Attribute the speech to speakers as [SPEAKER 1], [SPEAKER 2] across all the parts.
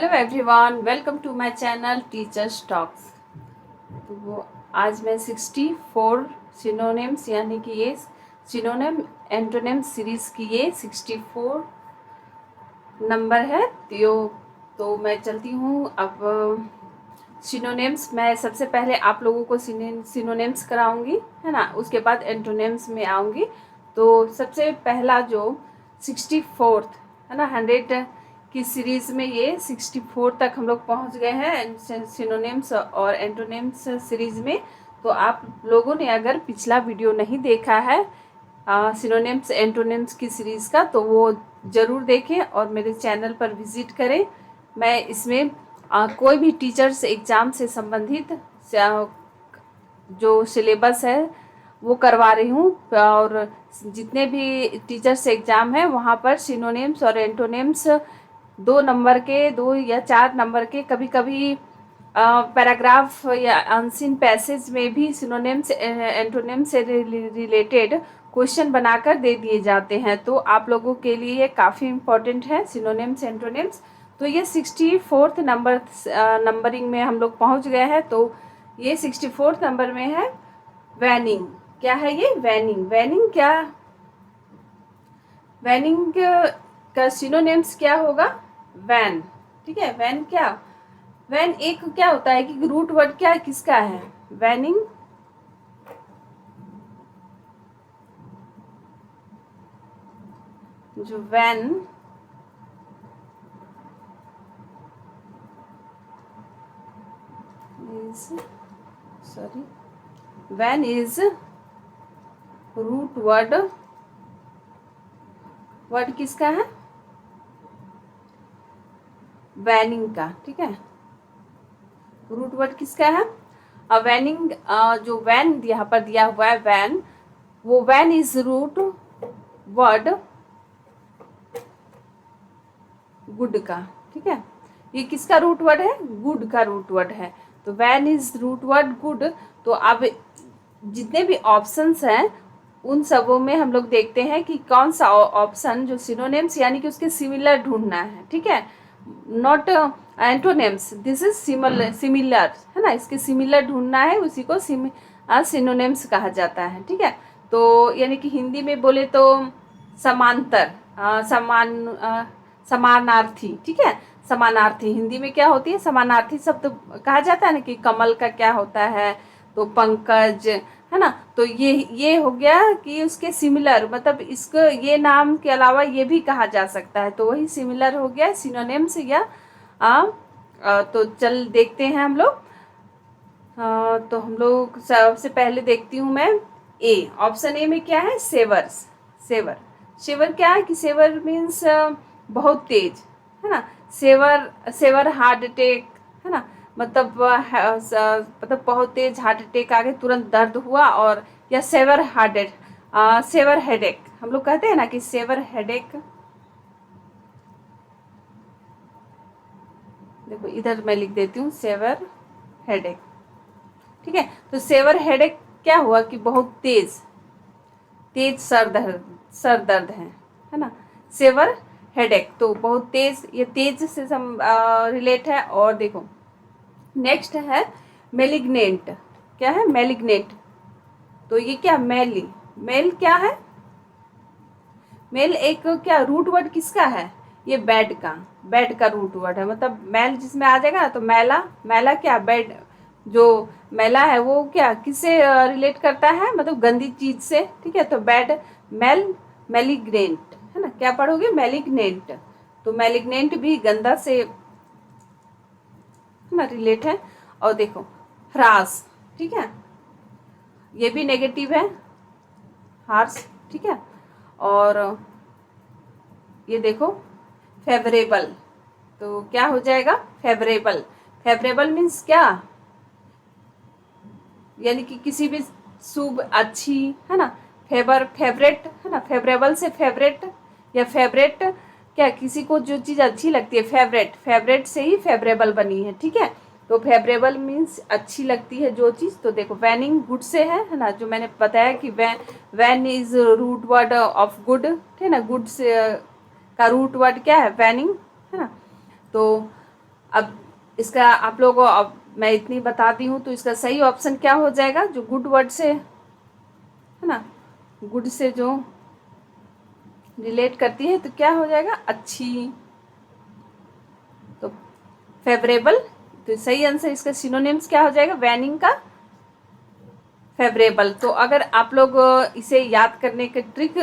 [SPEAKER 1] Hello everyone, welcome to my channel teachers talks. तो वो आज मैं 64 सिनोनिम्स यानी कि ये सिनोनिम एंटोनिम सीरीज़ की ये 64 नंबर है। तो मैं चलती हूँ अब सिनोनिम्स। मैं सबसे पहले आप लोगों को सिनोनिम्स कराऊंगी, है ना। उसके बाद एंटोनिम्स में आऊँगी। तो सबसे पहला जो 64 है ना, 100 की सीरीज़ में ये 64 तक हम लोग पहुँच गए हैं सिनोनिम्स और एंटोनिम्स सीरीज़ में। तो आप लोगों ने अगर पिछला वीडियो नहीं देखा है सिनोनिम्स एंटोनिम्स की सीरीज़ का, तो वो ज़रूर देखें और मेरे चैनल पर विज़िट करें। मैं इसमें कोई भी टीचर्स एग्ज़ाम से संबंधित जो सिलेबस है वो करवा रही हूँ, और जितने भी टीचर्स एग्ज़ाम हैं वहाँ पर सिनोनिम्स और एंटोनिम्स 2 नंबर के, 2 या 4 नंबर के, कभी कभी पैराग्राफ या अनसीन पैसेज में भी सिनोनिम्स एंटोनिम्स से रिलेटेड क्वेश्चन बनाकर दे दिए जाते हैं। तो आप लोगों के लिए ये काफ़ी इम्पोर्टेंट है सिनोनिम्स एंटोनिम्स। तो ये 64th नंबरिंग में हम लोग पहुंच गए हैं। तो ये 64th नंबर में है वैनिंग। क्या है ये? वैनिंग। वैनिंग का सिनोनिम्स क्या होगा? वैन। ठीक है, वैन क्या? वैन एक क्या होता है कि रूट वर्ड क्या किसका है? वैनिंग जो wane wane is root word किसका है? वैनिंग का। ठीक है, रूट वर्ड किसका है? वैनिंग जो वैन यहाँ पर दिया हुआ है वैन, वो wane is root word good का। ठीक है, ये किसका रूट वर्ड है? गुड का रूट वर्ड है। तो wane is root word good. तो अब जितने भी ऑप्शंस हैं उन सबों में हम लोग देखते हैं कि कौन सा ऑप्शन जो सिनोनिम्स यानी कि उसके सिमिलर ढूंढना है। ठीक है, not antonyms, this is similar, है ना। इसके सिमिलर ढूंढना है, उसी को सिनोनिम्स कहा जाता है। ठीक है, तो यानी कि हिंदी में बोले तो समांतर, समानार्थी। ठीक है, समानार्थी हिंदी में क्या होती है? समानार्थी शब्द कहा जाता है ना, कि कमल का क्या होता है? तो पंकज, है ना। तो ये हो गया कि उसके सिमिलर, मतलब इसको ये नाम के अलावा ये भी कहा जा सकता है, तो वही सिमिलर हो गया सिनोनिम्स या तो चल देखते हैं हम लोग। तो हम लोग सबसे पहले देखती हूँ मैं ए। ऑप्शन ए में क्या है? सेवर्स। सेवर। सेवर क्या है कि सेवर मीन्स बहुत तेज, है ना। सेवर हार्ट अटैक, है ना। मतलब बहुत तेज हार्ट अटैक आ गए, तुरंत दर्द हुआ, और या सेवर हेडेक हम लोग कहते हैं ना, कि सेवर हेडेक। देखो इधर मैं लिख देती हूँ सेवर हेडेक। ठीक है, तो सेवर हेडेक क्या हुआ कि बहुत तेज तेज सर दर्द है ना। सेवर हेडेक तो बहुत तेज, ये तेज से रिलेट है। और देखो नेक्स्ट है मेलिग्नेंट। क्या है? मेलिग्नेंट। तो ये क्या? मेल क्या है? मेल एक क्या रूट वर्ड किसका है? ये बैड का रूट वर्ड है। मतलब मेल जिसमें आ जाएगा तो मैला क्या? बैड। जो मैला है वो क्या किससे रिलेट करता है? मतलब गंदी चीज से। ठीक है, तो बैड मेल, मेलिग्नेंट, है ना। क्या पढ़ोगे? मेलिग्नेंट। तो मेलिग्नेंट भी गंदा से, है ना, रिलेट है। और देखो ह्रास। ठीक है, ये भी नेगेटिव है, हार्श। ठीक है, और ये देखो फेवरेबल। तो क्या हो जाएगा? फेवरेबल। फेवरेबल मीन्स क्या? यानी कि किसी भी शुभ, अच्छी, है ना। फेवरेट, है ना। फेवरेबल से फेवरेट या फेवरेट, क्या किसी को जो चीज़ अच्छी लगती है, फेवरेट से ही फेवरेबल बनी है। ठीक है, तो फेवरेबल मीन्स अच्छी लगती है जो चीज़। तो देखो वैनिंग गुड से है ना, जो मैंने बताया कि wane is root word of good, है ना। गुड से का रूट वर्ड क्या है? वैनिंग, है ना। तो अब इसका आप लोगों को अब मैं इतनी बता दी हूँ, तो इसका सही ऑप्शन क्या हो जाएगा, जो गुड वर्ड से है ना, गुड से जो रिलेट करती है तो क्या हो जाएगा, अच्छी, तो फेवरेबल। तो सही आंसर इसका सिनोनिम्स क्या हो जाएगा, वैनिंग का फेवरेबल। तो अगर आप लोग इसे याद करने के ट्रिक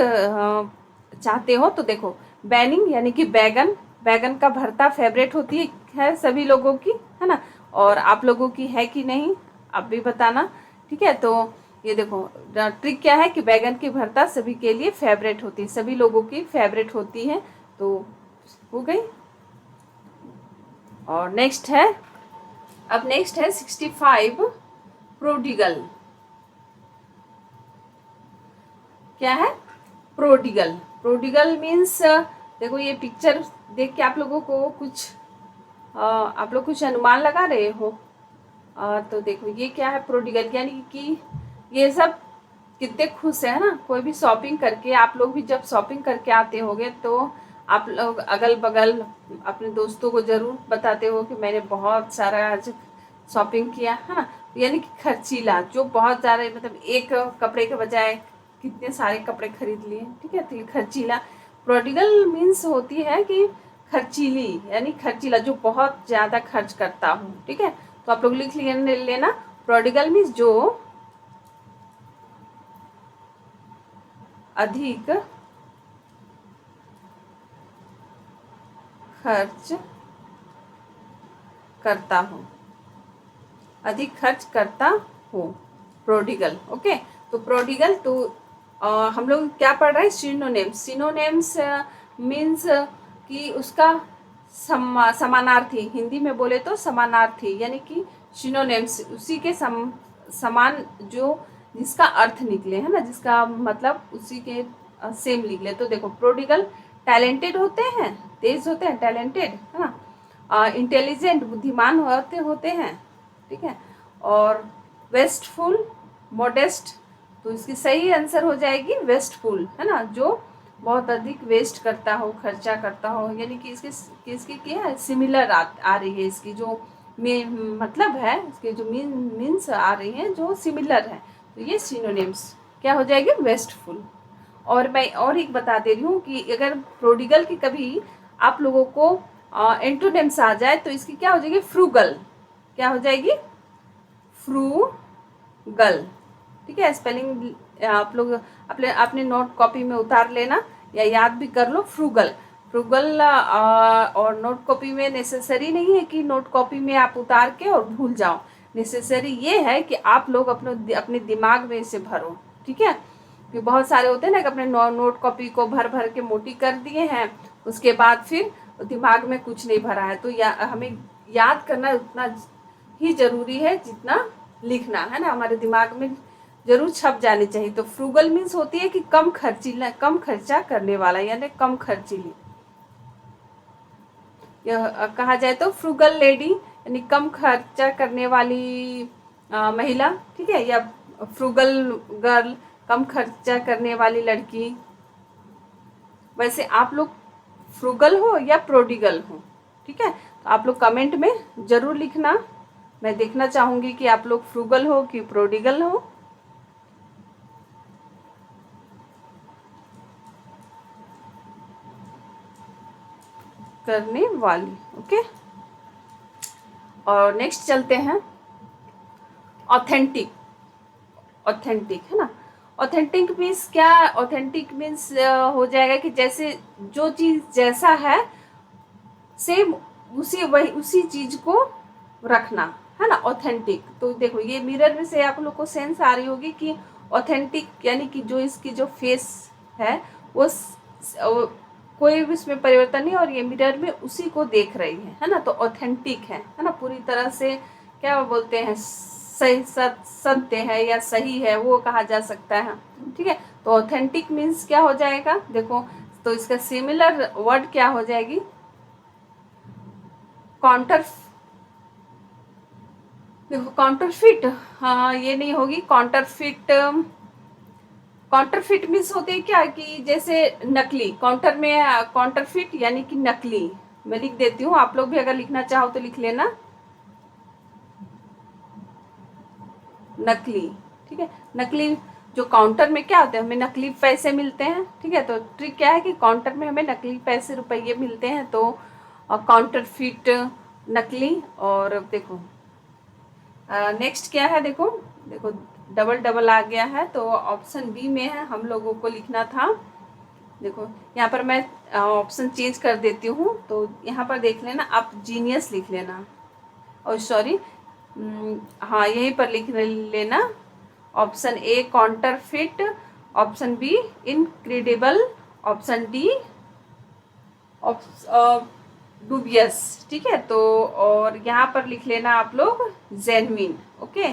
[SPEAKER 1] चाहते हो तो देखो, बैनिंग यानी कि बैगन, बैगन का भरता फेवरेट होती है सभी लोगों की, है ना, और आप लोगों की है कि नहीं आप भी बताना, ठीक है। तो ये देखो ट्रिक क्या है कि बैगन की भरता सभी के लिए फेवरेट होती है, सभी लोगों की फेवरेट होती है। तो हो गई। और नेक्स्ट है, अब नेक्स्ट है 65, प्रोडिगल। क्या है, प्रोडिगल। प्रोडिगल मीन्स देखो ये पिक्चर देख के आप लोगों को कुछ आप लोग कुछ अनुमान लगा रहे हो। तो देखो ये क्या है, प्रोडिगल यानी कि ये सब कितने खुश है ना, कोई भी शॉपिंग करके, आप लोग भी जब शॉपिंग करके आते होगे तो आप लोग अगल बगल अपने दोस्तों को ज़रूर बताते हो कि मैंने बहुत सारा आज शॉपिंग किया, है ना। यानी कि खर्चीला, जो बहुत ज़्यादा मतलब एक कपड़े के बजाय कितने सारे कपड़े खरीद लिए, ठीक है, तो ये खर्चीला। प्रोडिगल मीन्स होती है कि खर्चीली, यानी खर्चीला जो बहुत ज़्यादा खर्च करता हूँ, ठीक है। तो आप लोग लिख लेना, प्रोडिगल मीन्स जो अधिक खर्च करता हूँ, अधिक खर्च करता हूँ, प्रोडिगल। ओके, तो प्रोडिगल तो हम लोग क्या पढ़ रहे हैं, सिनोनिम्स। सिनोनिम्स मीन्स कि उसका समानार्थी, हिंदी में बोले तो समानार्थी, यानी कि सिनोनिम्स उसी के समान जो जिसका अर्थ निकले, है ना, जिसका मतलब उसी के सेम निकले। तो देखो प्रोडिगल टैलेंटेड होते हैं, तेज होते हैं, टैलेंटेड, है ना, इंटेलिजेंट बुद्धिमान होते हैं, ठीक है, और वेस्टफुल मॉडेस्ट। तो इसकी सही आंसर हो जाएगी वेस्टफुल, है ना, जो बहुत अधिक वेस्ट करता हो, खर्चा करता हो, यानी कि इसकी क्या है, सिमिलर आ रही है, इसकी जो मतलब है, इसके जो मीन्स आ रही हैं जो सिमिलर है, तो ये सिनोनिम्स क्या हो जाएगी, वेस्टफुल। और मैं और एक बता दे रही हूँ कि अगर प्रोडिगल की कभी आप लोगों को एंटोनिम्स आ जाए तो इसकी क्या हो जाएगी, फ्रूगल। क्या हो जाएगी, फ्रूगल, ठीक है। स्पेलिंग आप लोग अपने नोट कॉपी में उतार लेना या याद भी कर लो, फ्रूगल। फ्रूगल और नोट कॉपी में नेसेसरी नहीं है कि नोट कॉपी में आप उतार के और भूल जाओ, नेसेसरी ये है कि आप लोग अपने दिमाग में इसे भरो, ठीक है। कि बहुत सारे होते हैं ना कि अपने नोट कॉपी को भर भर के मोटी कर दिए हैं, उसके बाद फिर दिमाग में कुछ नहीं भरा है। तो हमें याद करना उतना ही ज़रूरी है जितना लिखना, है ना, हमारे दिमाग में जरूर छप जानी चाहिए। तो फ्रूगल मीन्स होती है कि कम खर्चीला, कम खर्चा करने वाला, यानी कम खर्चीली। यह कहा जाए तो फ्रूगल लेडी यानी कम खर्चा करने वाली महिला, ठीक है, या फ्रूगल गर्ल कम खर्चा करने वाली लड़की। वैसे आप लोग फ्रूगल हो या प्रोडिगल हो, ठीक है, तो आप लोग कमेंट में ज़रूर लिखना, मैं देखना चाहूँगी कि आप लोग फ्रूगल हो कि प्रोडिगल हो। करने वाली, ओके। और नेक्स्ट चलते हैं, ऑथेंटिक। ऑथेंटिक, है ना, ऑथेंटिक मीन्स क्या, ऑथेंटिक मीन्स हो जाएगा कि जैसे जो चीज़ जैसा है सेम उसी चीज़ को रखना, है ना, ऑथेंटिक। तो देखो ये मिरर में से आप लोग को सेंस आ रही होगी कि ऑथेंटिक यानी कि जो इसकी जो फेस है वो कोई भी उसमें परिवर्तन नहीं, और ये मिरर में उसी को देख रही है ना, तो ऑथेंटिक है ना, पूरी तरह से क्या बोलते हैं, सही सत्य है या सही है वो कहा जा सकता है, ठीक है। तो ऑथेंटिक मीन्स क्या हो जाएगा, देखो तो इसका सिमिलर वर्ड क्या हो जाएगी, काउंटर, देखो काउंटरफिट, हाँ ये नहीं होगी, काउंटरफिट। काउंटरफिट मीन्स होते हैं क्या कि जैसे नकली, काउंटर में काउंटरफिट यानी कि नकली, मैं लिख देती हूँ, आप लोग भी अगर लिखना चाहो तो लिख लेना। नकली, ठीक है। नकली जो काउंटर में क्या होता है, हमें नकली पैसे मिलते हैं, ठीक है। तो ट्रिक क्या है कि काउंटर में हमें नकली पैसे रुपये मिलते हैं, तो काउंटर फीट नकली। और देखो नेक्स्ट क्या है, देखो देखो डबल डबल आ गया है, तो ऑप्शन बी में है हम लोगों को लिखना था। देखो यहाँ पर मैं ऑप्शन चेंज कर देती हूँ, तो यहाँ पर देख लेना, आप जीनियस लिख लेना, और सॉरी हाँ यहीं पर लिख लेना। Option A counterfeit, option B incredible, option D dubious, ठीक है। तो और यहाँ पर लिख लेना आप लोग जेन्युइन, ओके।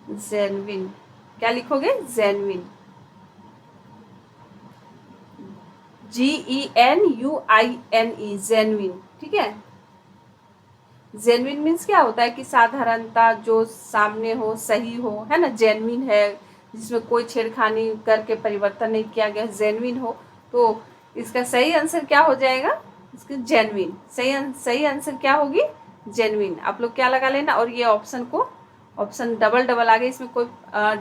[SPEAKER 1] जेन्युइन क्या लिखोगे, जेन्युइन, GENUINE, जेन्युइन, ठीक है। जेन्युइन मीन्स क्या होता है कि साधारणता, जो सामने हो, सही हो, है ना। जेन्युइन है जिसमें कोई छेड़खानी करके परिवर्तन नहीं किया गया, जेन्युइन हो। तो इसका सही आंसर क्या हो जाएगा, इसका जेन्युइन। सही आंसर क्या होगी, जेन्युइन। आप लोग क्या लगा लेना, और ये ऑप्शन को, ऑप्शन डबल डबल आ गई, इसमें कोई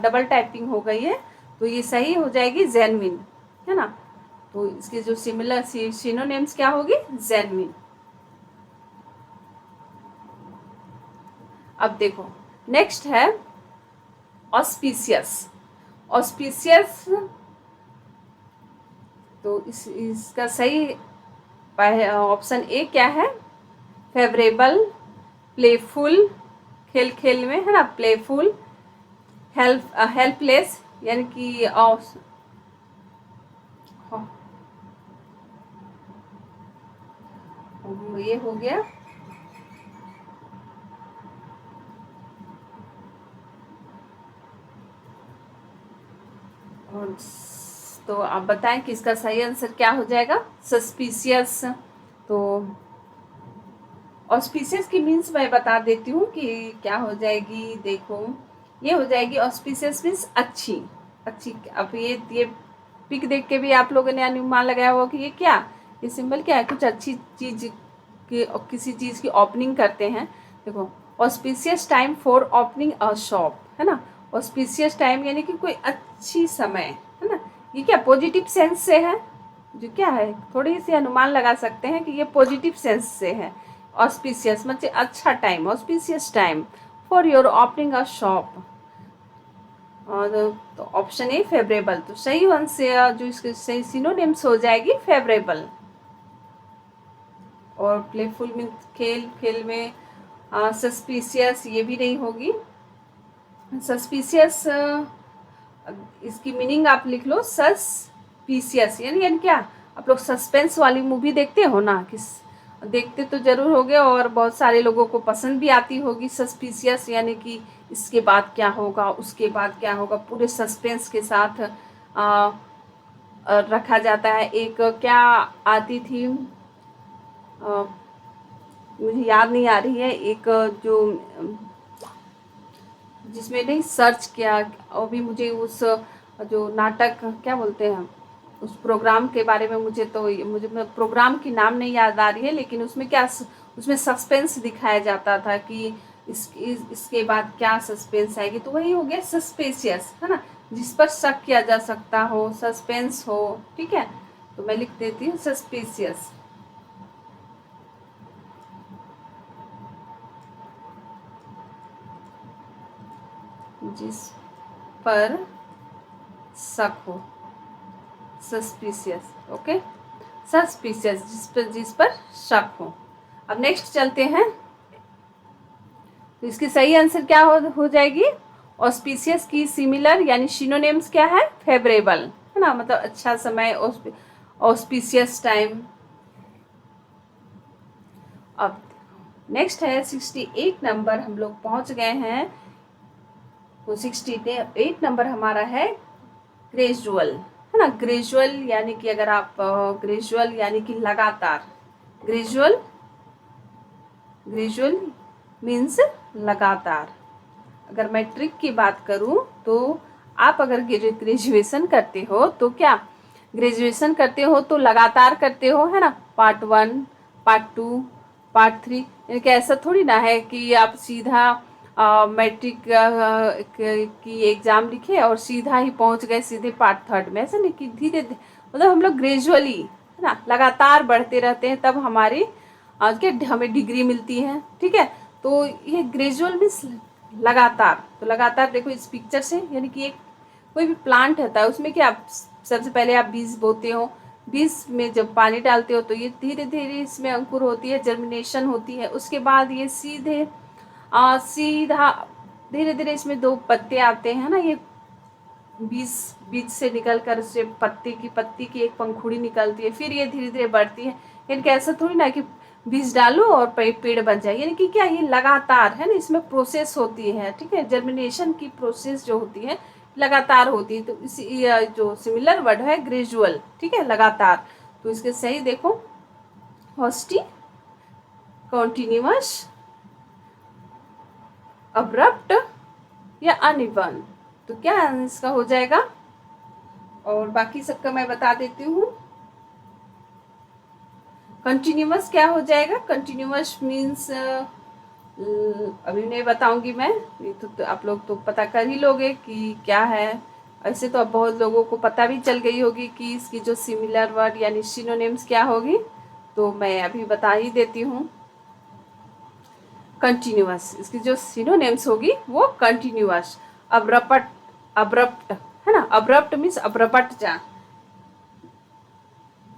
[SPEAKER 1] डबल टाइपिंग हो गई है, तो ये सही हो जाएगी जेन्युइन, है ना। तो इसके जो सिमिलर सिनोनिम्स क्या होगी, जेन्युइन। अब देखो नेक्स्ट है ऑस्पिशियस। ऑस्पिशियस, तो इसका सही ऑप्शन ए क्या है, फेवरेबल, प्लेफुल, खेल खेल में, है ना, प्लेफुल, हेल्पलेस, यानी कि ये हो गया। तो आप बताएं कि इसका सही आंसर क्या हो जाएगा, सस्पिशियस। तो ऑस्पिशियस की मीन्स मैं बता देती हूँ कि क्या हो जाएगी। देखो ये हो जाएगी, ऑस्पिशियस मीन्स अच्छी, अच्छी। अब ये पिक देख के भी आप लोगों ने अनुमान लगाया होगा कि ये क्या, ये सिंबल क्या है, कुछ अच्छी चीज की, किसी चीज की ओपनिंग करते हैं। देखो auspicious time for opening a shop, है ना। ऑस्पिशियस टाइम यानी कि कोई अच्छी समय, है ना। ये क्या पॉजिटिव सेंस से है, जो क्या है, थोड़ी सी अनुमान लगा सकते हैं कि ये पॉजिटिव सेंस से है। ऑस्पिशियस मतलब अच्छा time, auspicious time for your opening a shop. और तो ऑप्शन ए फेवरेबल, तो सही आंसर जो इसके सही सिनोनिम्स हो जाएगी फेवरेबल। और प्लेफुल में खेल खेल में, सस्पिशियस ये भी नहीं होगी। सस्पिशियस इसकी मीनिंग आप लिख लो, सस्पिशियस यानी क्या, आप लोग सस्पेंस वाली मूवी देखते हो ना, किस देखते तो जरूर होगे, और बहुत सारे लोगों को पसंद भी आती होगी। सस्पिशियस यानी कि इसके बाद क्या होगा, उसके बाद क्या होगा, पूरे सस्पेंस के साथ रखा जाता है। एक क्या आती थी, मुझे याद नहीं आ रही है, एक जो जिसमें नहीं सर्च किया, और भी मुझे उस जो नाटक क्या बोलते हैं, उस प्रोग्राम के बारे में मुझे प्रोग्राम की नाम नहीं याद आ रही है, लेकिन उसमें क्या, उसमें सस्पेंस दिखाया जाता था कि इसके बाद क्या सस्पेंस आएगी, तो वही हो गया सस्पेशियस, है ना, जिस पर शक किया जा सकता हो, सस्पेंस हो, ठीक है। तो मैं लिख देती हूँ सस्पेशियस। जिस पर शक हो, सस्पिशियस, ओके। सस्पिशियस जिस पर शक हो। अब नेक्स्ट चलते हैं, तो इसकी सही आंसर क्या हो जाएगी, ऑस्पिशियस की सिमिलर यानी सिनोनिम्स क्या है, फेवरेबल, है ना, मतलब अच्छा समय, ऑस्पिशियस टाइम। अब नेक्स्ट है 68 नंबर, हम लोग पहुंच गए हैं। तो 68 नंबर हमारा है ग्रेजुअल, है ना। ग्रेजुअल यानी कि अगर आप ग्रेजुअल यानी कि लगातार, ग्रेजुअल मीन्स लगातार। अगर मैं ट्रिक की बात करूं तो आप अगर ग्रेजुएशन करते हो तो क्या ग्रेजुएशन करते हो तो लगातार करते हो, है ना, पार्ट 1, पार्ट 2, पार्ट 3। यानी कि ऐसा थोड़ी ना है कि आप सीधा मैट्रिक की एग्ज़ाम लिखे और सीधा ही पहुंच गए सीधे पार्ट 3 में। ऐसा नहीं कि धीरे धीरे, मतलब हम लोग ग्रेजुअली, है ना, लगातार बढ़ते रहते हैं, तब हमारी आज के हमें डिग्री मिलती है। ठीक है, तो ये ग्रेजुअल मीन्स लगातार। तो लगातार देखो इस पिक्चर से, यानी कि एक कोई भी प्लांट होता है उसमें क्या सबसे पहले आप बीज बोते हो, बीज में जब पानी डालते हो तो ये धीरे धीरे इसमें अंकुर होती है, जर्मिनेशन होती है। उसके बाद ये सीधा धीरे धीरे इसमें 2 पत्ते आते हैं ना, ये बीज बीज से निकल कर उससे पत्ती की एक पंखुड़ी निकलती है, फिर ये धीरे धीरे बढ़ती है। यानी कि ऐसा थोड़ी ना कि बीज डालो और पेड़ बन जाए, यानी कि क्या, ये लगातार है ना, इसमें प्रोसेस होती है। ठीक है, जर्मिनेशन की प्रोसेस जो होती है लगातार होती है। तो इसी जो सिमिलर वर्ड है ग्रेजुअल, ठीक है, लगातार। तो इसके सही देखो, हॉस्टी, कॉन्टिन्यूअस, अब्रप्ट या अनइवन। तो क्या इसका हो जाएगा, और बाकी सबका मैं बता देती हूँ। कंटिन्यूअस क्या हो जाएगा, कंटिन्यूअस मीन्स अभी नहीं बताऊंगी मैं, ये तो आप लोग तो पता कर ही लोगे कि क्या है। ऐसे तो अब बहुत लोगों को पता भी चल गई होगी कि इसकी जो सिमिलर वर्ड यानी सिनोनिम्स क्या होगी, तो मैं अभी बता ही देती हूँ। कंटिन्यूअस, इसकी जो सिनोनिम्स होगी वो कंटिन्यूअस। अब्रप्ट, है ना, अब्रप्ट मीन्स अब्रपट जा,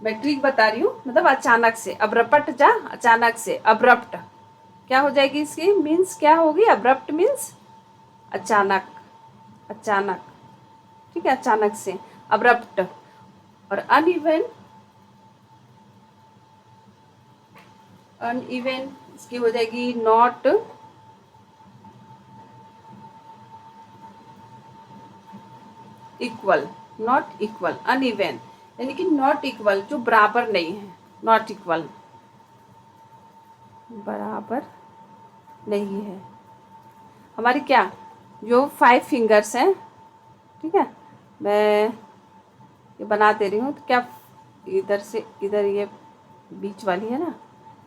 [SPEAKER 1] मैं ट्रिक बता रही हूँ, मतलब अचानक से, अब्रपट जा अचानक से, अब्रप्ट क्या हो जाएगी इसकी मीन्स क्या होगी, अब्रप्ट मीन्स अचानक, अचानक, ठीक है, अचानक से, अब्रप्ट। और अनइवन, अनइवन इसकी हो जाएगी not equal, not equal, uneven यानी कि नॉट इक्वल, जो बराबर नहीं है, नॉट इक्वल, बराबर नहीं है। हमारी क्या जो 5 फिंगर्स हैं, ठीक है, मैं ये बना दे रही हूँ, तो क्या इधर से इधर ये बीच वाली है ना,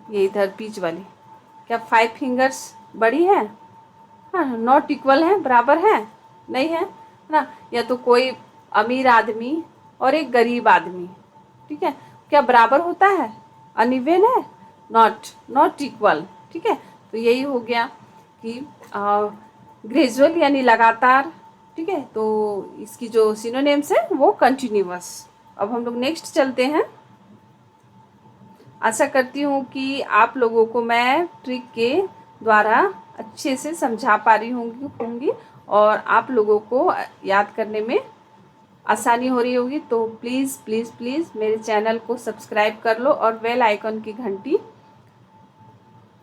[SPEAKER 1] ये इधर बीच वाली, क्या 5 फिंगर्स बड़ी है, हाँ, नॉट इक्वल है, बराबर है नहीं है ना। या तो कोई अमीर आदमी और एक गरीब आदमी, ठीक है, क्या बराबर होता है, अनइवन है, नॉट इक्वल। ठीक है, तो यही हो गया कि ग्रेजुअल यानी लगातार। ठीक है, तो इसकी जो सिनोनिम्स है वो कंटिन्यूअस। अब हम लोग नेक्स्ट चलते हैं। आशा करती हूँ कि आप लोगों को मैं ट्रिक के द्वारा अच्छे से समझा पा रही होंगी और आप लोगों को याद करने में आसानी हो रही होगी। तो प्लीज़ प्लीज़ प्लीज़ मेरे चैनल को सब्सक्राइब कर लो और बेल आइकन की घंटी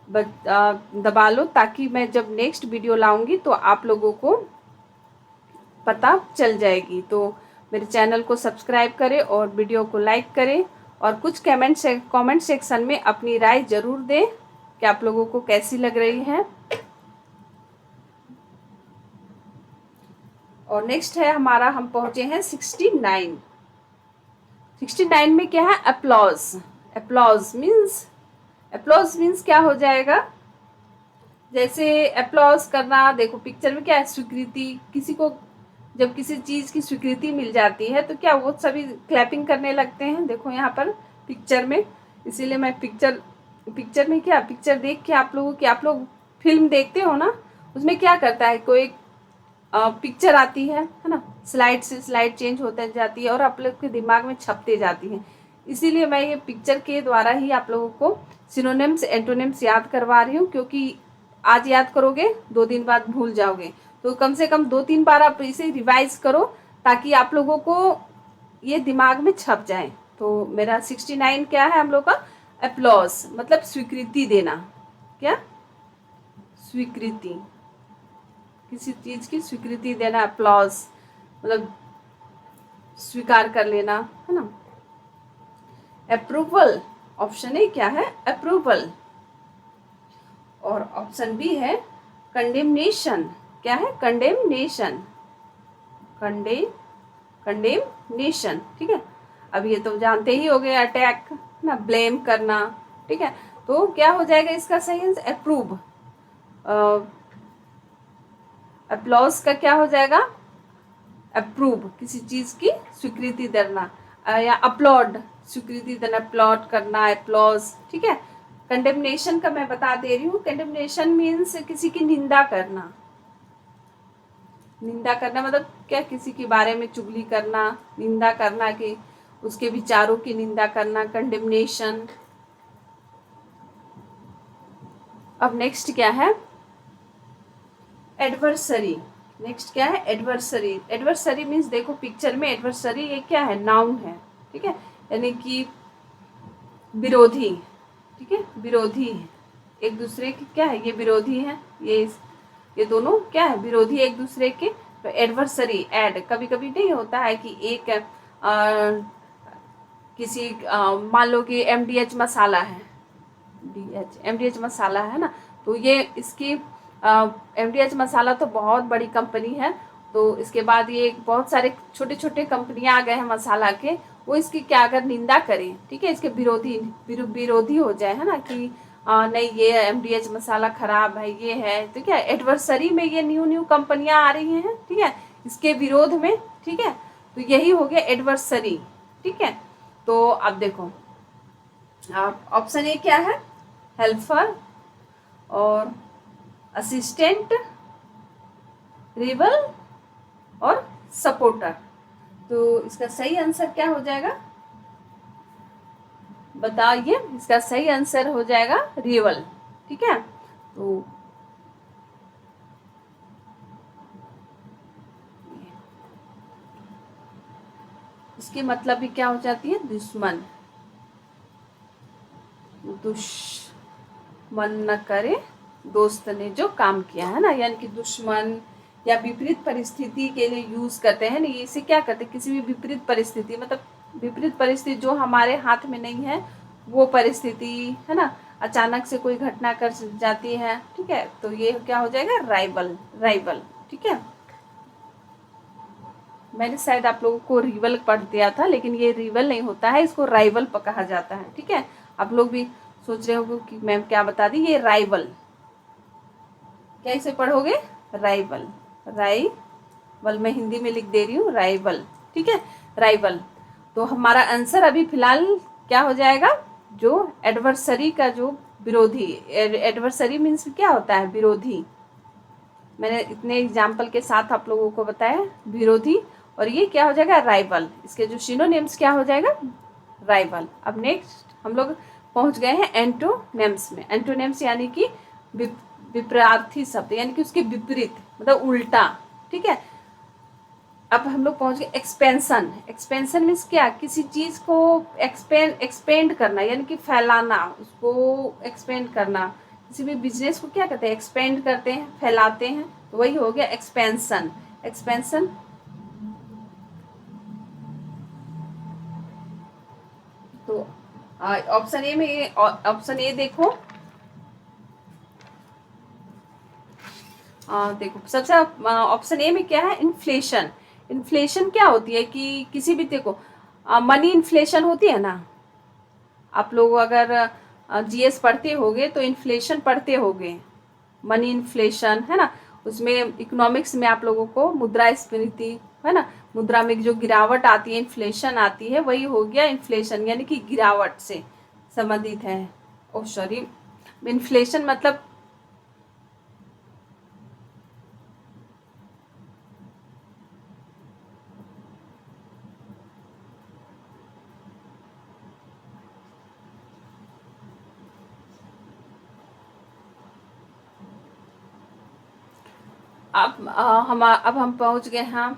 [SPEAKER 1] दबा लो, ताकि मैं जब नेक्स्ट वीडियो लाऊंगी तो आप लोगों को पता चल जाएगी। तो मेरे चैनल को सब्सक्राइब करें और वीडियो को लाइक करें, और कुछ कमेंट सेक्शन में अपनी राय ज़रूर दें कि आप लोगों को कैसी लग रही है। और नेक्स्ट है हमारा, हम पहुँचे हैं 69। 69 में क्या है, अप्लॉज। अप्लॉज मीन्स क्या हो जाएगा, जैसे अप्लॉज करना, देखो पिक्चर में क्या है, स्वीकृति। किसी को जब किसी चीज़ की स्वीकृति मिल जाती है तो क्या वो सभी क्लैपिंग करने लगते हैं, देखो यहाँ पर पिक्चर में। इसीलिए मैं पिक्चर में क्या, पिक्चर देख के आप लोग फिल्म देखते हो ना, उसमें क्या करता है, कोई पिक्चर आती है ना, स्लाइड से स्लाइड चेंज होते जाती है और आप लोग के दिमाग में छपते जाती है। इसीलिए मैं ये पिक्चर के द्वारा ही आप लोगों को सिनोनिम्स एंटोनिम्स याद करवा रही हूँ, क्योंकि आज याद करोगे 2 दिन बाद भूल जाओगे। तो कम से कम 2-3 बार आप इसे रिवाइज करो, ताकि आप लोगों को ये दिमाग में छप जाए। तो मेरा 69 क्या है हम लोग का, अप्लॉज मतलब स्वीकृति देना। क्या, स्वीकृति, किसी चीज़ की स्वीकृति देना, अप्लॉज मतलब स्वीकार कर लेना, है ना। अप्रूवल, ऑप्शन ए क्या है, अप्रूवल। और ऑप्शन बी है कंडेमनेशन। क्या है, कंडेमनेशन। कंडेमनेशन, ठीक है। अब ये तो जानते ही हो गए, अटैक ना, ब्लेम करना, ठीक है। तो क्या हो जाएगा इसका सही आंसर? अप्रूव। अप्लॉज का क्या हो जाएगा? अप्रूव, किसी चीज की स्वीकृति देना, या अपलॉड, स्वीकृति देना, अपलॉड करना, अप्लॉज, ठीक है। कंडेमनेशन का मैं बता दे रही हूँ, कंडेमनेशन मीन्स किसी की निंदा करना। निंदा करना मतलब क्या? किसी के बारे में चुगली करना, निंदा करना, कि उसके विचारों की निंदा करना, कंडेमनेशन। अब नेक्स्ट क्या है? एडवर्सरी। नेक्स्ट क्या है? एडवर्सरी। एडवर्सरी मीन्स देखो पिक्चर में, एडवर्सरी ये क्या है? नाउन है, ठीक है, यानी कि विरोधी, ठीक है, विरोधी एक दूसरे के, क्या है? ये विरोधी है, ये दोनों क्या है? विरोधी एक दूसरे के। तो एडवर्सरी, एड, कभी कभी नहीं होता है कि एक किसी मान लो कि MDH मसाला है, MDH मसाला है ना, तो ये इसकी MDH मसाला तो बहुत बड़ी कंपनी है। तो इसके बाद ये बहुत सारे छोटे छोटे कंपनियां आ गए हैं मसाला के, वो इसकी क्या अगर निंदा करें, ठीक है, इसके विरोधी हो जाए, है ना, कि नहीं ये MDH मसाला खराब है, ये है, तो क्या एडवर्सरी में ये न्यू कंपनियां आ रही हैं, ठीक है, इसके विरोध में, ठीक है। तो यही हो गया एडवर्सरी, ठीक है। तो अब देखो ऑप्शन ए क्या है? हेल्पर और असिस्टेंट, रिवल और सपोर्टर। तो इसका सही आंसर क्या हो जाएगा? बताइए, इसका सही आंसर हो जाएगा रिवल, ठीक है। तो इसकी मतलब भी क्या हो जाती है? दुश्मन। दुश्मन न करे दोस्त ने जो काम किया, है ना, यानी कि दुश्मन या विपरीत परिस्थिति के लिए यूज करते हैं ना, इसे क्या करते हैं? किसी भी विपरीत परिस्थिति, मतलब विपरीत परिस्थिति जो हमारे हाथ में नहीं है, वो परिस्थिति, है ना, अचानक से कोई घटना कर जाती है, ठीक है, तो ये क्या हो जाएगा? राइवल, राइवल, ठीक है। मैंने शायद आप लोगों को रिवल पढ़ दिया था, लेकिन ये रिवल नहीं होता है, इसको राइवल कहा जाता है, ठीक है। आप लोग भी सोच रहे होंगे कि मैम क्या बता दी, ये राइवल, क्या इसे पढ़ोगे? राइवल, राइवल, मैं हिंदी में लिख दे रही हूँ, राइवल, ठीक है, राइवल। तो हमारा आंसर अभी फिलहाल क्या हो जाएगा? जो एडवर्सरी का जो विरोधी, एडवर्सरी मीन्स क्या होता है? विरोधी। मैंने इतने एग्जाम्पल के साथ आप लोगों को बताया, विरोधी। और ये क्या हो जाएगा? राइवल। इसके जो सिनोनिम्स क्या हो जाएगा? राइवल। अब नेक्स्ट हम लोग पहुंच गए हैं एंटोनेम्स में। एंटोनेम्स यानी कि विपरीत शब्द, यानी कि उसके विपरीत, मतलब उल्टा, ठीक है। अब हम लोग पहुंच गए एक्सपेंशन। एक्सपेंशन मीन्स क्या? किसी चीज को एक्सपेंड करना, यानी कि फैलाना, उसको एक्सपेंड करना। किसी भी बिजनेस को क्या कहते हैं? एक्सपेंड करते हैं, फैलाते हैं, तो वही हो गया एक्सपेंशन। एक्सपेंशन। तो ऑप्शन ए में, ऑप्शन ए देखो, देखो सबसे ऑप्शन ए में क्या है? इन्फ्लेशन। इन्फ्लेशन क्या होती है कि किसी भी, देखो मनी इन्फ्लेशन होती है ना, आप लोग अगर GS पढ़ते होगे तो इन्फ्लेशन पढ़ते होगे, मनी इन्फ्लेशन, है ना। उसमें इकोनॉमिक्स में आप लोगों को मुद्रास्फीति, है ना, मुद्रा में जो गिरावट आती है, इन्फ्लेशन आती है, वही हो गया इन्फ्लेशन, यानी कि गिरावट से संबंधित है। ओ सॉरी, इन्फ्लेशन मतलब अब हम पहुंच गए हैं,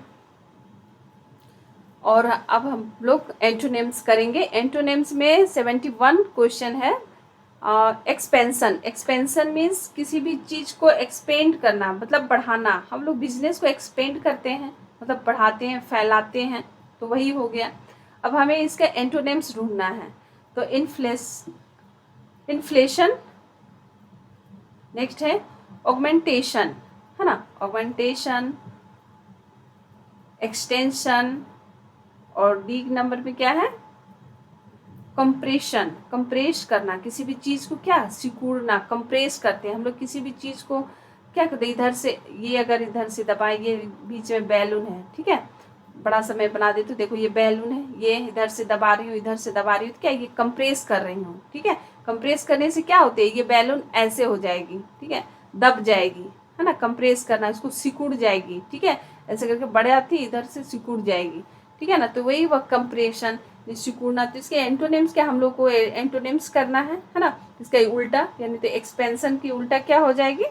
[SPEAKER 1] और अब हम लोग एंटोनिम्स करेंगे। एंटोनिम्स में 71 क्वेश्चन है। एक्सपेंशन। एक्सपेंशन मीन्स किसी भी चीज को एक्सपेंड करना, मतलब बढ़ाना। हम लोग बिजनेस को एक्सपेंड करते हैं, मतलब बढ़ाते हैं, फैलाते हैं, तो वही हो गया। अब हमें इसका एंटोनिम्स ढूंढना है। तो इन्फ्लेशन, नेक्स्ट है ऑगमेंटेशन, है ना, ऑगमेंटेशन, एक्सटेंशन, और डी नंबर पे क्या है, कंप्रेशन, कंप्रेस करना, किसी भी चीज को क्या सिकुड़ना, कंप्रेस करते हैं हम लोग किसी भी चीज को, क्या करते हैं इधर से, ये अगर इधर से दबाए, ये बीच में बैलून है, ठीक है, बड़ा सा मैं बना देती हूँ, देखो ये बैलून है, ये इधर से दबा रही हूँ, इधर से दबा रही हूँ, तो क्या ये कंप्रेस कर रही हूँ, ठीक है। कंप्रेस करने से क्या होते है, ये बैलून ऐसे हो जाएगी, ठीक है, दब जाएगी, है ना, कंप्रेस करना, इसको सिकुड़ जाएगी, ठीक है, ऐसे करके बढ़िया थी, इधर से सिकुड़ जाएगी, ठीक है ना, तो वही वह कंप्रेशन, सिकुड़ना। तो इसके एंटोनिम्स क्या हम लोग को एंटोनिम्स करना है ना, इसका उल्टा, यानी तो एक्सपेंशन की उल्टा क्या हो जाएगी,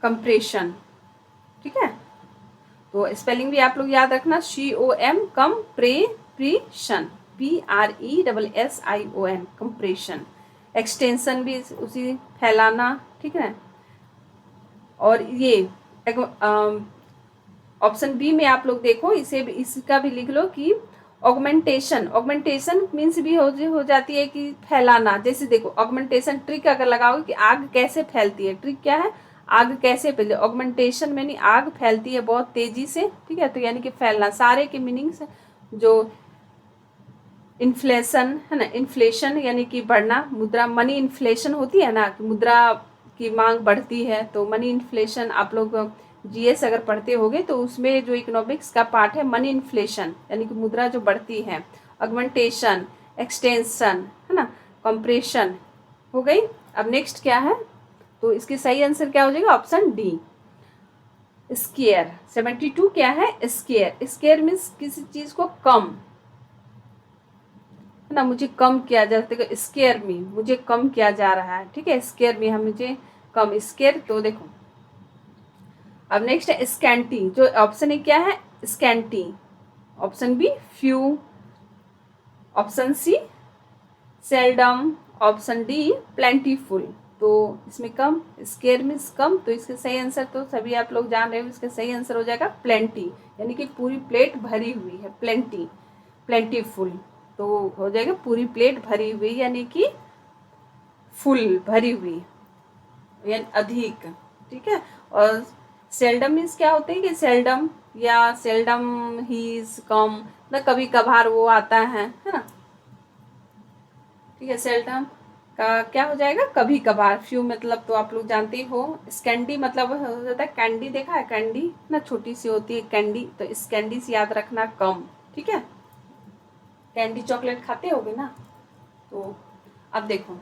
[SPEAKER 1] कंप्रेशन, ठीक है। तो स्पेलिंग भी आप लोग याद रखना, COM compression, PRESSION compression. Extension भी उसी फैलाना, ठीक है। और ये ऑप्शन बी में आप लोग देखो, इसे भी, इसका भी लिख लो कि ऑगमेंटेशन, ऑगमेंटेशन मीन्स भी हो जाती है कि फैलाना। जैसे देखो ऑगमेंटेशन ट्रिक अगर लगाओगे कि आग कैसे फैलती है, ट्रिक क्या है, आग कैसे फैलती है, ऑगमेंटेशन में नहीं, आग फैलती है बहुत तेजी से, ठीक है, तो यानी कि फैलना, सारे के मीनिंग्स जो इन्फ्लेशन है ना, इन्फ्लेशन यानी कि बढ़ना, मुद्रा मनी इन्फ्लेशन होती है ना, मुद्रा की मांग बढ़ती है, तो मनी इन्फ्लेशन आप लोग GS अगर पढ़ते होगे तो उसमें जो इकोनॉमिक्स का पार्ट है मनी इन्फ्लेशन, यानी कि मुद्रा जो बढ़ती है, ऑगमेंटेशन, एक्सटेंशन, है ना, कंप्रेशन हो गई। अब नेक्स्ट क्या है, तो इसकी सही आंसर क्या हो जाएगा, ऑप्शन डी, स्केयर। 72 क्या है, स्केयर, स्केयर मीन्स किसी चीज को कम, है ना, मुझे कम किया जा सकता है, स्केयर मी, मुझे कम किया जा रहा है, ठीक है, स्केयर मी, हम मुझे कम, स्केयर। तो देखो अब नेक्स्ट है स्कैंटी, जो ऑप्शन ए क्या है, scanty, option B few, option C seldom, option D plentiful. तो इसमें कम, स्केयर मीन्स कम, तो इसके सही आंसर तो सभी आप लोग जान रहे हो, इसका सही आंसर हो जाएगा प्लेंटी, यानी कि पूरी प्लेट भरी हुई है, प्लेंटी, प्लेंटीफुल, तो हो जाएगा पूरी प्लेट भरी हुई, यानी कि फुल, भरी हुई, यानी अधिक, ठीक है। और सेल्डम मीन्स क्या होते हैं कि सेल्डम, या सेल्डम ही कम, ना कभी कभार वो आता है ना, ठीक है, सेल्डम का क्या हो जाएगा, कभी कभार। फ्यू मतलब तो आप लोग जानते ही हो, स्कैंडी मतलब हो जाता है कैंडी, देखा है कैंडी ना, छोटी सी होती है कैंडी, तो इस कैंडी से याद रखना कम, ठीक है, कैंडी चॉकलेट खाते होगे ना। तो अब देखो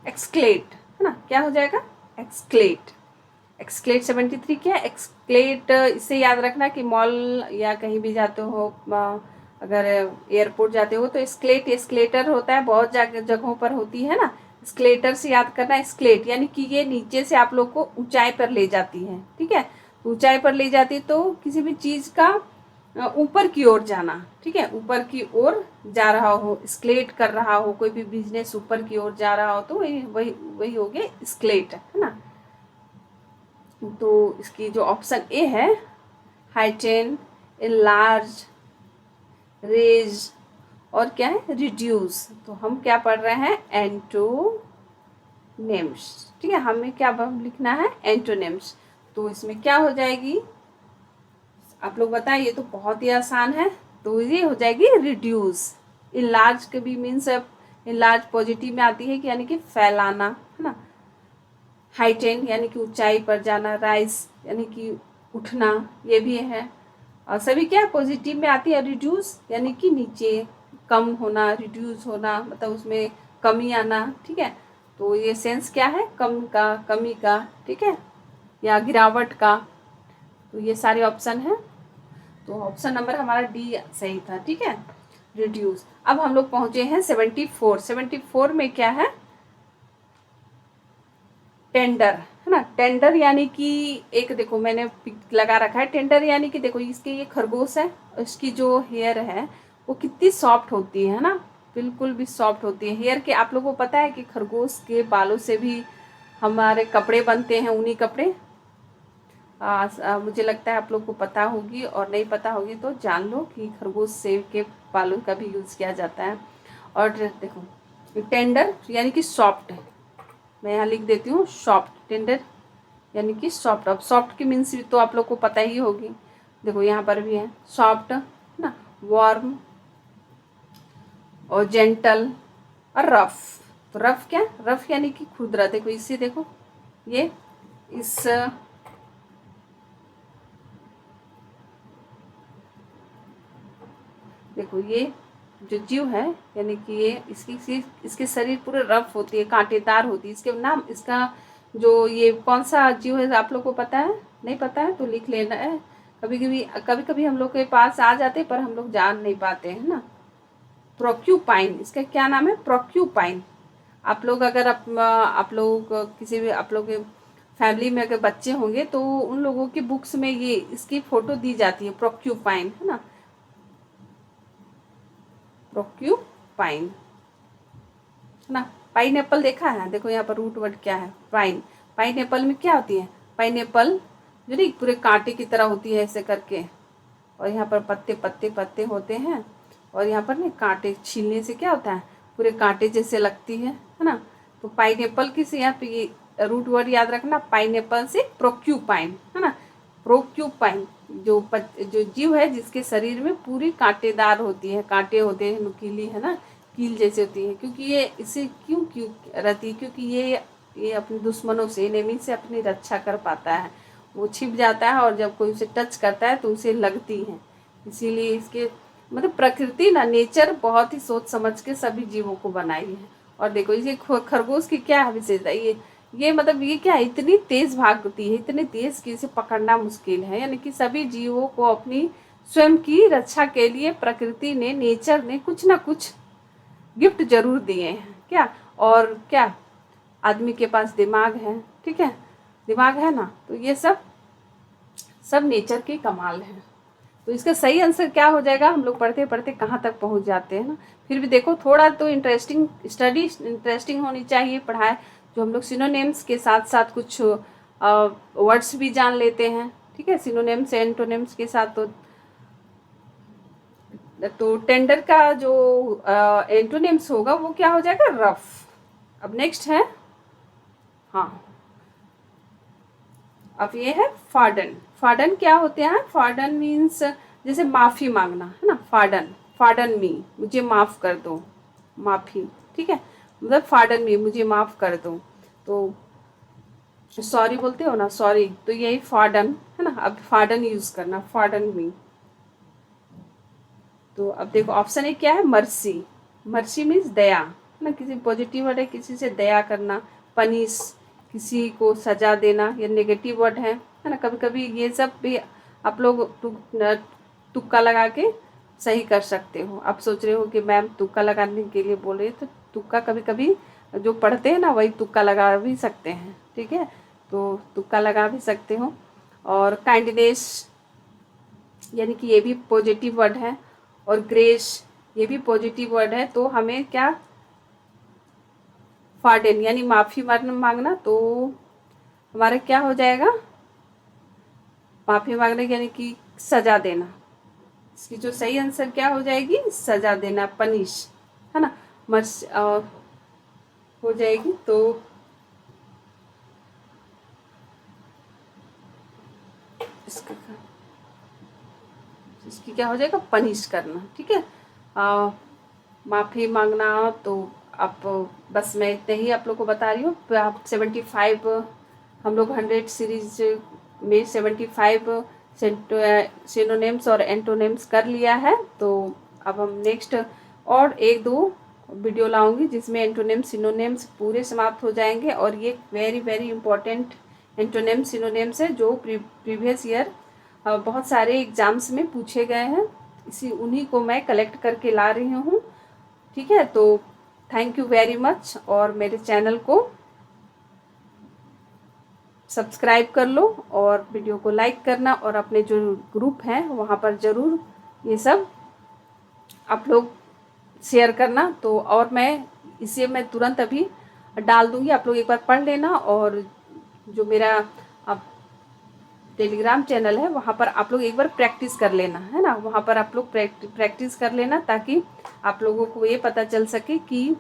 [SPEAKER 1] एक्सक्लेट, है ना, क्या हो जाएगा, एक्सक्लेट, एक्सक्लेट। 73 क्या है, एक्सक्लेट, इससे याद रखना कि मॉल या कहीं भी जाते हो, अगर एयरपोर्ट जाते हो तो एस्केलेट, एस्केलेटर होता है, बहुत जगहों पर होती है ना, एस्केलेटर से याद करना, एस्केलेट यानी कि ये नीचे से आप लोग को ऊंचाई पर ले जाती है, ठीक है, ऊंचाई पर ले जाती है, तो किसी भी चीज़ का ऊपर की ओर जाना, ठीक है, ऊपर की ओर जा रहा हो, स्केलेट कर रहा हो, कोई भी बिजनेस ऊपर की ओर जा रहा हो, तो वही वही वही हो गया स्केलेट, है ना। तो इसकी जो ऑप्शन ए है, हाइटेन, इनलार्ज, रेज, और क्या है, रिड्यूस, तो हम क्या पढ़ रहे हैं, एंटोनिम्स, ठीक है, हमें क्या लिखना है, एंटोनिम्स। तो इसमें क्या हो जाएगी, आप लोग बताएं, ये तो बहुत ही आसान है, तो ये हो जाएगी रिड्यूस। इनलार्ज के भी मीन्स, इनलार्ज पॉजिटिव में आती है कि यानी कि फैलाना, है ना, हाइटेन यानी कि ऊंचाई पर जाना, राइज यानी कि उठना, ये भी है, और सभी क्या पॉजिटिव में आती है। रिड्यूस यानी कि नीचे, कम होना, रिड्यूस होना मतलब उसमें कमी आना, ठीक है, तो ये सेंस क्या है, कम का, कमी का, ठीक है, या गिरावट का, तो ये सारे ऑप्शन हैं, तो ऑप्शन नंबर हमारा डी सही था, ठीक है, रिड्यूस। अब हम लोग पहुंचे हैं 74, 74 में क्या है, टेंडर, है ना, टेंडर यानी कि एक देखो मैंने पिक लगा रखा है, टेंडर यानी कि देखो इसके ये खरगोश है, इसकी जो हेयर है वो कितनी सॉफ्ट होती है ना, बिल्कुल भी सॉफ्ट होती है हेयर के। आप लोगों को पता है कि खरगोश के बालों से भी हमारे कपड़े बनते हैं, ऊनी कपड़े, मुझे लगता है आप लोग को पता होगी, और नहीं पता होगी तो जान लो कि खरगोश से के बालों का भी यूज़ किया जाता है। और देखो टेंडर यानी कि सॉफ्ट है, मैं यहाँ लिख देती हूँ सॉफ्ट, टेंडर यानी कि सॉफ्ट। अब सॉफ्ट की मीन्स तो आप लोग को पता ही होगी, देखो यहाँ पर भी है सॉफ्ट ना, वार्म और जेंटल और रफ। तो रफ क्या, रफ यानी कि खुरदरा। देखो इससे, देखो ये इस देखो ये जो जीव है यानी कि ये इसके शरीर पूरे रफ होती है, कांटेदार होती है। इसके नाम, इसका जो ये कौन सा जीव है आप लोग को पता है? नहीं पता है तो लिख लेना है। कभी कभी हम लोग के पास आ जाते पर हम लोग जान नहीं पाते हैं ना। प्रोक्यूपाइन, इसका क्या नाम है? प्रोक्यूपाइन। आप लोग अगर आप लोग किसी भी आप लोग के फैमिली में अगर बच्चे होंगे तो उन लोगों की बुक्स में ये इसकी फोटो दी जाती है, प्रोक्यूपाइन, है ना, प्रोक्यूपाइन, है ना। पाइनएप्पल देखा है? देखो यहाँ पर रूट वर्ड क्या है, पाइन। पाइनएप्पल में क्या होती है? पाइनएप्पल जो नहीं पूरे कांटे की तरह होती है ऐसे करके, और यहाँ पर पत्ते पत्ते पत्ते होते हैं, और यहाँ पर नहीं कांटे, छीलने से क्या होता है पूरे कांटे जैसे लगती है ना। तो पाइनएप्पल किस, यहाँ पे ये रूट वर्ड याद रखना, पाइनएप्पल से प्रोक्यूपाइन, है ना। प्रोक्यूपाइन जो जीव है जिसके शरीर में पूरी कांटेदार होती है, कांटे होते हैं, नुकीली, है ना, कील जैसे होती है। क्योंकि ये इसे क्यों रहती है? क्योंकि ये अपने दुश्मनों से, एनिमी से अपनी रक्षा कर पाता है। वो छिप जाता है और जब कोई उसे टच करता है तो उसे लगती है। इसीलिए इसके मतलब प्रकृति ना, नेचर बहुत ही सोच समझ के सभी जीवों को बनाई है। और देखो इसे खरगोश की क्या विशेषता, ये मतलब ये क्या है, इतनी तेज भागती है, इतनी तेज कि इसे पकड़ना मुश्किल है। यानी कि सभी जीवों को अपनी स्वयं की रक्षा के लिए प्रकृति ने, नेचर ने कुछ ना कुछ गिफ्ट जरूर दिए हैं क्या। और क्या आदमी के पास दिमाग है, ठीक है, दिमाग है ना, तो ये सब नेचर की कमाल है। तो इसका सही आंसर क्या हो जाएगा? हम लोग पढ़ते पढ़ते कहाँ तक पहुँच जाते हैं ना। फिर भी देखो थोड़ा तो इंटरेस्टिंग होनी चाहिए पढ़ाई, जो हम लोग सिनोनिम्स के साथ साथ कुछ वर्ड्स भी जान लेते हैं, ठीक है, सिनोनिम्स एंटोनिम्स के साथ। तो टेंडर का जो एंटोनिम्स होगा वो क्या हो जाएगा? रफ। अब नेक्स्ट है, हाँ, अब ये है फार्डन। फार्डन क्या होते हैं? फार्डन मीन्स जैसे माफ़ी मांगना, है ना, फार्डन, फार्डन मी, मुझे माफ़ कर दो, माफ़ी, ठीक है, मतलब फार्डन मी, मुझे माफ़ कर दो। तो सॉरी बोलते हो ना, सॉरी, तो यही फार्डन है ना। अब फार्डन यूज़ करना, फार्डन मी। तो अब देखो ऑप्शन ए क्या है? मर्सी। मर्सी मीन्स दया, है ना, किसी पॉजिटिव वर्ड है, किसी से दया करना। पनिश, किसी को सजा देना, ये नेगेटिव वर्ड है ना। कभी कभी ये सब भी आप लोग तुक्का लगा के सही कर सकते हो। आप सोच रहे हो कि मैम तुक्का लगाने के लिए बोल रही है, तो तुक्का कभी कभी जो पढ़ते हैं ना वही तुक्का लगा भी सकते हैं, ठीक है, तो तुक्का लगा भी सकते हो। और काइंडनेस यानी कि ये भी पॉजिटिव वर्ड है, और ग्रेस ये भी पॉजिटिव वर्ड है। तो हमें क्या, फार्डन यानी माफ़ी मांगना, तो हमारा क्या हो जाएगा? माफ़ी मांगना यानी कि सजा देना। इसकी जो सही आंसर क्या हो जाएगी? सजा देना, पनिश, है ना, मर्स हो जाएगी। तो इसकी क्या हो जाएगा? पनिश करना, ठीक है। माफ़ी मांगना, तो आप बस मैं इतने ही आप लोग को बता रही हूँ। आप 75 हम लोग 100 सीरीज में 75 सिनोनिम्स और एंटोनिम्स कर लिया है। तो अब हम नेक्स्ट और एक दो वीडियो लाऊंगी जिसमें एंटोनिम्स सिनोनिम्स पूरे समाप्त हो जाएंगे। और ये very very important antonyms synonyms है जो प्रीवियस ईयर बहुत सारे एग्जाम्स में पूछे गए हैं। उन्हीं को मैं कलेक्ट करके ला रही हूँ, ठीक है। तो थैंक यू वेरी मच, और मेरे चैनल को सब्सक्राइब कर लो, और वीडियो को लाइक करना, और अपने जो ग्रुप हैं वहाँ पर ज़रूर ये सब आप लोग शेयर करना। तो और मैं तुरंत अभी डाल दूँगी, आप लोग एक बार पढ़ लेना। और जो मेरा अब टेलीग्राम चैनल है वहाँ पर आप लोग एक बार प्रैक्टिस कर लेना, है ना, वहाँ पर आप लोग प्रैक्टिस कर लेना, ताकि आप लोगों को ये पता चल सके कि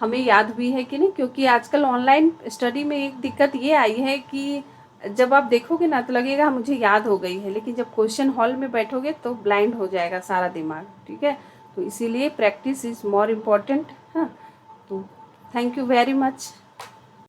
[SPEAKER 1] हमें याद भी है कि नहीं, क्योंकि आजकल ऑनलाइन स्टडी में एक दिक्कत ये आई है कि जब आप देखोगे ना तो लगेगा मुझे याद हो गई है, लेकिन जब क्वेश्चन हॉल में बैठोगे तो ब्लाइंड हो जाएगा सारा दिमाग, ठीक है। तो इसीलिए प्रैक्टिस इज़ मोर इम्पॉर्टेंट। हाँ, तो थैंक यू वेरी मच।